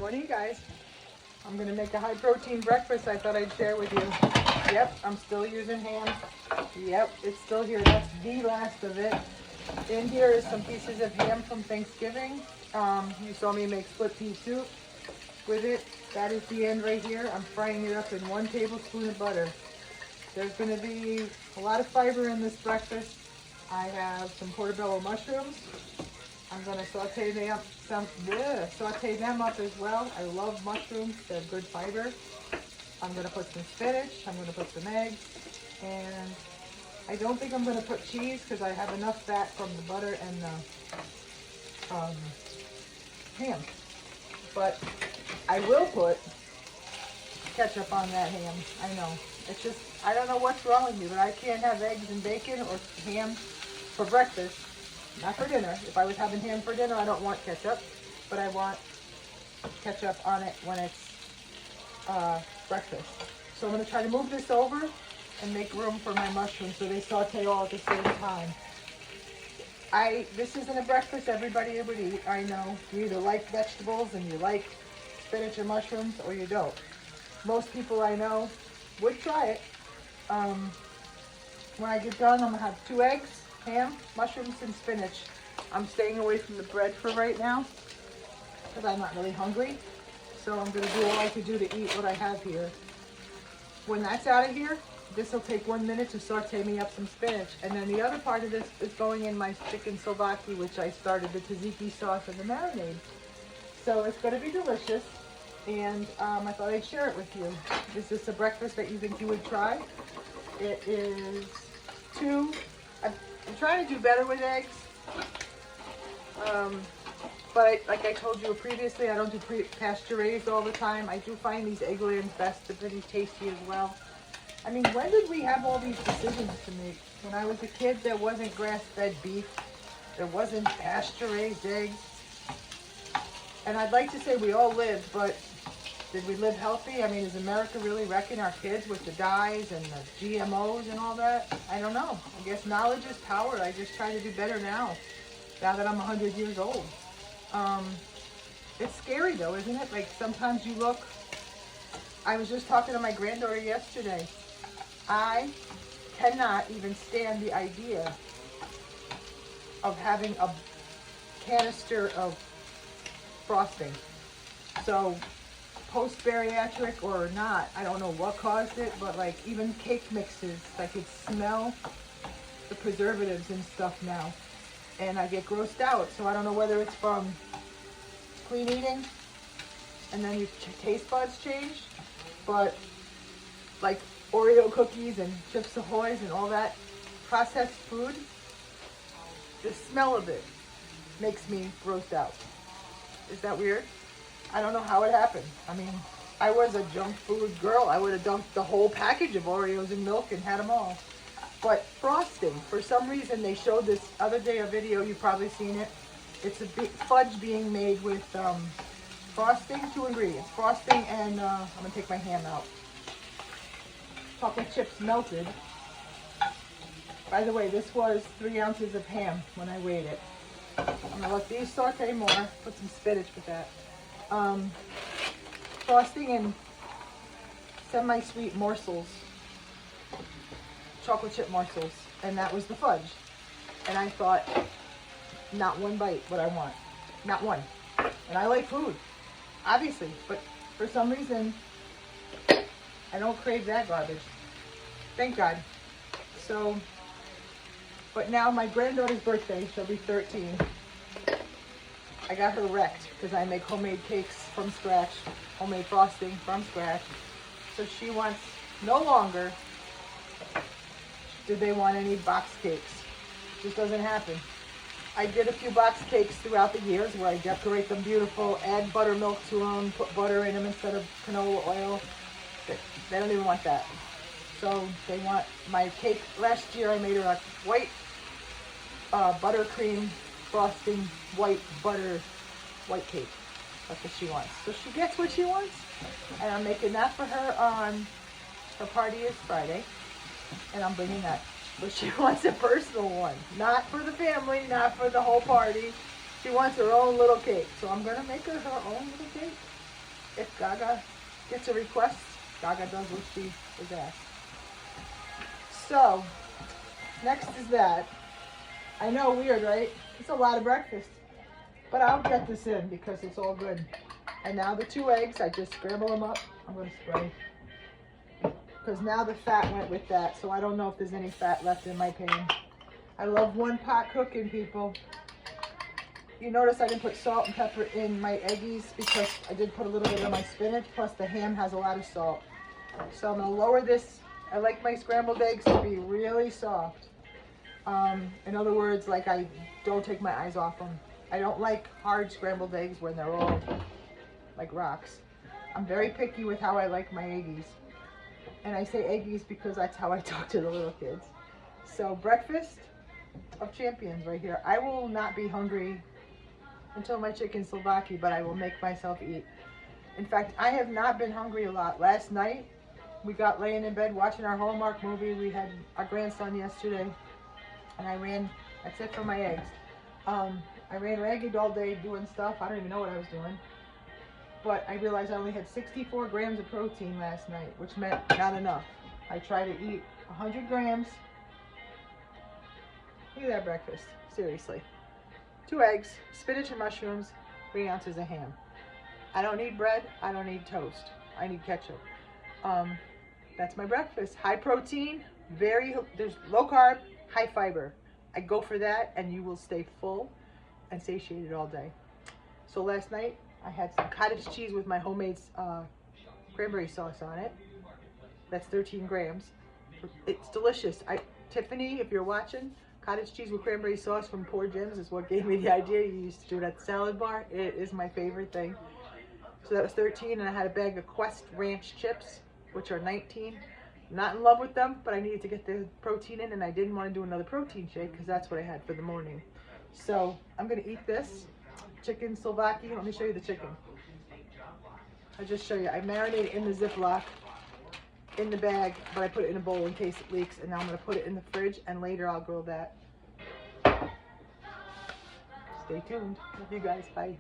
Morning, guys. I'm gonna make a high protein breakfast I thought I'd share with you. Yep, I'm still using ham. Yep, it's still here. That's the last of it. In here is some pieces of ham from Thanksgiving. You saw me make split pea soup with it. That is the end right here. I'm frying it up in 1 tablespoon of butter. There's gonna be a lot of fiber in this breakfast. I have some portobello mushrooms. I'm gonna saute them up as well. I love mushrooms, they're good fiber. I'm gonna put some spinach, I'm gonna put some eggs, and I don't think I'm gonna put cheese because I have enough fat from the butter and the ham. But I will put ketchup on that ham. I know. It's just, I don't know what's wrong with me, but I can't have eggs and bacon or ham for breakfast. Not for dinner. If I was having ham for dinner, I don't want ketchup, but I want ketchup on it when it's breakfast. So I'm going to try to move this over and make room for my mushrooms so they saute all at the same time. This isn't a breakfast everybody would eat. I know. You either like vegetables and you like spinach and mushrooms, or you don't. Most people I know would try it. When I get done, I'm going to have 2 eggs, ham, mushrooms, and spinach. I'm staying away from the bread for right now because I'm not really hungry. So I'm going to do all I can do to eat what I have here. When that's out of here, this will take 1 minute to saute me up some spinach. And then the other part of this is going in my chicken souvlaki, which I started the tzatziki sauce and the marinade. So it's going to be delicious. And I thought I'd share it with you. Is this a breakfast that you think you would try? It is 2. I'm trying to do better with eggs. But like I told you previously, I don't do pasture raised all the time. I do find these Egglands best. They're pretty tasty as well. I mean, when did we have all these decisions to make? When I was a kid, there wasn't grass-fed beef. There wasn't pasture raised eggs. And I'd like to say we all lived, but did we live healthy? I mean, is America really wrecking our kids with the dyes and the GMOs and all that? I don't know. I guess knowledge is power. I just try to do better now that I'm 100 years old. It's scary though, isn't it? Like sometimes you look, I was just talking to my granddaughter yesterday. I cannot even stand the idea of having a canister of frosting. So post-bariatric or not, I don't know what caused it, but like even cake mixes, I could smell the preservatives and stuff now. And I get grossed out. So I don't know whether it's from clean eating and then your taste buds change, but like Oreo cookies and Chips Ahoy's and all that processed food, the smell of it makes me grossed out. Is that weird? I don't know how it happened. I mean, I was a junk food girl. I would have dumped the whole package of Oreos in milk and had them all. But frosting, for some reason, they showed this other day a video, you've probably seen it. It's a big fudge being made with frosting, 2 ingredients, frosting and, I'm gonna take my ham out. Chocolate chips melted. By the way, this was 3 ounces of ham when I weighed it. I'm gonna let these saute more, put some spinach with that. Frosting and semi-sweet morsels. Chocolate chip morsels, and that was the fudge. And I thought, not one bite what I want. Not one. And I like food, obviously, but for some reason, I don't crave that garbage. Thank God. So, but now my granddaughter's birthday, she'll be 13. I got her wrecked because I make homemade cakes from scratch, homemade frosting from scratch. So she wants no longer did they want any box cakes. It just doesn't happen. I did a few box cakes throughout the years where I decorate them beautiful, add buttermilk to them, put butter in them instead of canola oil. They don't even want that. So they want my cake. Last year I made her a white buttercream frosting, white cake. That's what she wants. So she gets what she wants. And I'm making that for her on, her party is Friday. And I'm bringing that. But she wants a personal one. Not for the family, not for the whole party. She wants her own little cake. So I'm going to make her her own little cake. Gaga gets a request, Gaga does what she is asked. So, next is that. I know, weird, right? It's a lot of breakfast. But I'll get this in because it's all good. And now the 2 eggs, I just scramble them up. I'm going to spray. Because now the fat went with that, so I don't know if there's any fat left in my pan. I love one pot cooking, people. You notice I didn't put salt and pepper in my eggies because I did put a little bit of my spinach, plus the ham has a lot of salt. So I'm going to lower this. I like my scrambled eggs to be really soft. In other words, like I don't take my eyes off them. I don't like hard scrambled eggs when they're all like rocks. I'm very picky with how I like my eggies. And I say eggies because that's how I talk to the little kids. So breakfast of champions right here. I will not be hungry until my chicken Slovakia, but I will make myself eat. In fact, I have not been hungry a lot. Last night, we got laying in bed watching our Hallmark movie. We had our grandson yesterday, and I ran, that's it for my eggs. I ran ragged all day doing stuff. I don't even know what I was doing. But I realized I only had 64 grams of protein last night, which meant not enough. I try to eat 100 grams. Look at that breakfast, seriously. 2 eggs, spinach and mushrooms, 3 ounces of ham. I don't need bread, I don't need toast. I need ketchup. That's my breakfast. High protein, there's low carb, high fiber. I go for that and you will stay full and satiated all day. So last night, I had some cottage cheese with my homemade cranberry sauce on it. That's 13 grams. It's delicious. Tiffany, if you're watching, cottage cheese with cranberry sauce from Poor Jim's is what gave me the idea. You used to do it at the salad bar. It is my favorite thing. So that was 13, and I had a bag of Quest Ranch chips, which are 19. Not in love with them, but I needed to get the protein in, and I didn't want to do another protein shake because that's what I had for the morning. So I'm going to eat this chicken Slovakia. Let me show you the chicken. I'll just show you. I marinated it in the Ziploc, in the bag, but I put it in a bowl in case it leaks, and now I'm going to put it in the fridge, and later I'll grill that. Stay tuned. Love you guys. Bye.